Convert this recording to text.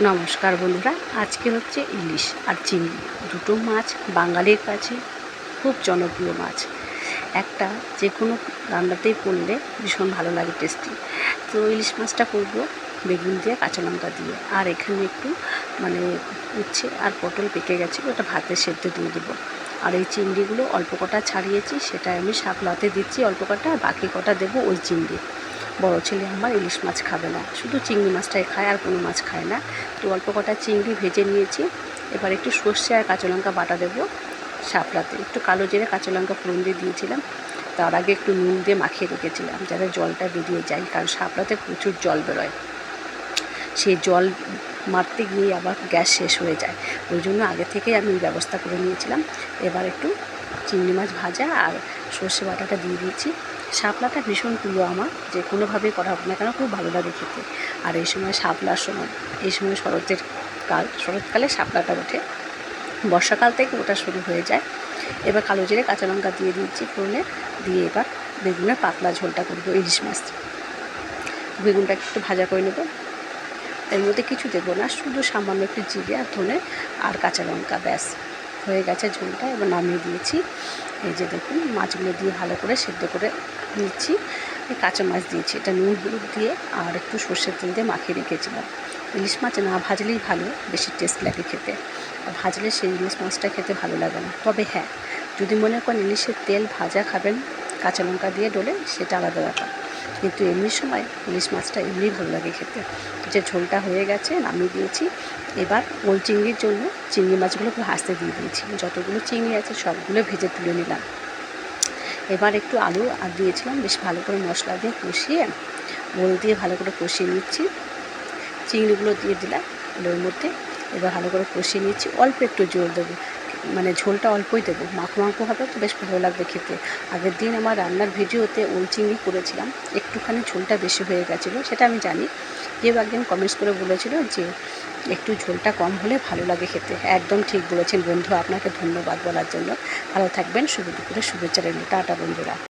নমস্কার বন্ধুরা, আজকে হচ্ছে ইলিশ আর চিংড়ি, দুটো মাছ বাঙালির কাছে খুব জনপ্রিয় মাছ। একটা যে কোনো রান্নাতেই করলে ভীষণ ভালো লাগে, টেস্টি। তো ইলিশ মাছটা করব বেগুন দিয়ে, কাঁচা লঙ্কা দিয়ে। আর এখানে একটু উচ্ছে আর পটল পেকে গেছে, ওটা ভাতে সেদ্ধ দিয়ে দেবো। আর এই চিংড়িগুলো অল্প কটা ছাড়িয়েছি, সেটা আমি শাপলাতে দিচ্ছি অল্প কটা, আর বাকি কটা দেবো ওই চিংড়ি। বড় ছেলে আমার ইলিশ মাছ খাবে না, শুধু চিংড়ি মাছটাই খায়, আর কোনো মাছ খায় না। তো অল্প কটা চিংড়ি ভেজে নিয়েছি। এবার একটু সর্ষে আর কাঁচা লঙ্কা বাটা দেবো শাপলাতে। একটু কালো জিরে কাঁচা লঙ্কা ফোড়ন দিয়ে দিয়েছিলাম। তার আগে একটু নুন দিয়ে মাখিয়ে রেখেছিলাম যাতে জলটা বেরিয়ে যায়, কারণ শাপলাতে প্রচুর জল বেরোয়। সেই জল মারতে গিয়ে আবার গ্যাস শেষ হয়ে যায়, ওই জন্য আগে থেকেই আমি ব্যবস্থা করে নিয়েছিলাম। এবার একটু চিংড়ি মাছ ভাজা আর সর্ষে বাটাটা দিয়ে দিয়েছি। শাপলাটা ভীষণ প্রিয় আমার, যে কোনোভাবেই করা হোক না কেন খুব ভালো লাগে খেতে। আর এই সময় শাপলার সময়, এই সময় শরৎকালে শাপলাটা ওঠে, বর্ষাকাল থেকে ওটা শুরু হয়ে যায়। এবার কালো জিরে কাঁচা লঙ্কা দিয়ে দিয়েছি ফোড়নে, দিয়ে এবার বেগুনের পাতলা ঝোলটা করবো। ইলিশ মাছ বেগুনটা একটু ভাজা করে নেবো, এর মধ্যে কিছু দেবো না, শুধু সামান্য একটু জিরে আর ধনে আর কাঁচা লঙ্কা, ব্যাস হয়ে গেছে ঝোলটা। এবার নামিয়ে দিয়েছি। এই যে দেখুন, মাছগুলো দিয়ে ভালো করে সেদ্ধ করে নিচ্ছি। কাঁচা মাছ দিয়েছি, এটা নুন হলুদ দিয়ে আর একটু সর্ষের তেল দিয়ে মাখিয়ে রেখেছিলাম। ইলিশ মাছ না ভাজলেই ভালো, বেশি টেস্ট লাগে খেতে। ভাজলে সেই ইলিশ মাছটা খেতে ভালো লাগে না। তবে হ্যাঁ, যদি মনে করেন ইলিশের তেল ভাজা খাবেন কাঁচা লঙ্কা দিয়ে ডলে, সেটা আলাদা ব্যাপার, কিন্তু এমনি সময় ইলিশ মাছটা এমনি ভালো লাগে খেতে। যে ঝোলটা হয়ে গেছে, নামিয়ে দিয়েছি। এবার ওল চিংড়ির জন্য চিংড়ি মাছগুলোকে ভাজতে দিয়ে দিয়েছি। যতগুলো চিংড়ি আছে সবগুলো ভেজে তুলে নিলাম। এবার একটু আলু আর দিয়েছিলাম, বেশ ভালো করে মশলা দিয়ে কষিয়ে, ওল দিয়ে ভালো করে কষিয়ে নিচ্ছি। চিংড়িগুলো দিয়ে দিলাম ওলের মধ্যে, এবার ভালো করে কষিয়ে নিচ্ছি। অল্প একটু জল দেবো, ঝোলটা অল্পই দেবো, মাখো মাখো হবে তো বেশ ভালো লাগবে খেতে। আগের দিন আমার রান্নার ভিডিওতে ওল চিংড়ি করেছিলাম, একটুখানি ঝোলটা বেশি হয়ে গেছিলো, সেটা আমি জানি। কেউ একদিন কমেন্টস করে বলেছিল যে একটু ঝোলটা কম হলে ভালো লাগে খেতে। একদম ঠিক বলেছেন বন্ধু, আপনাকে ধন্যবাদ বলার জন্য। ভালো থাকবেন, শুভ দুপুরে শুভেচ্ছা রইল। টাটা বন্ধুরা।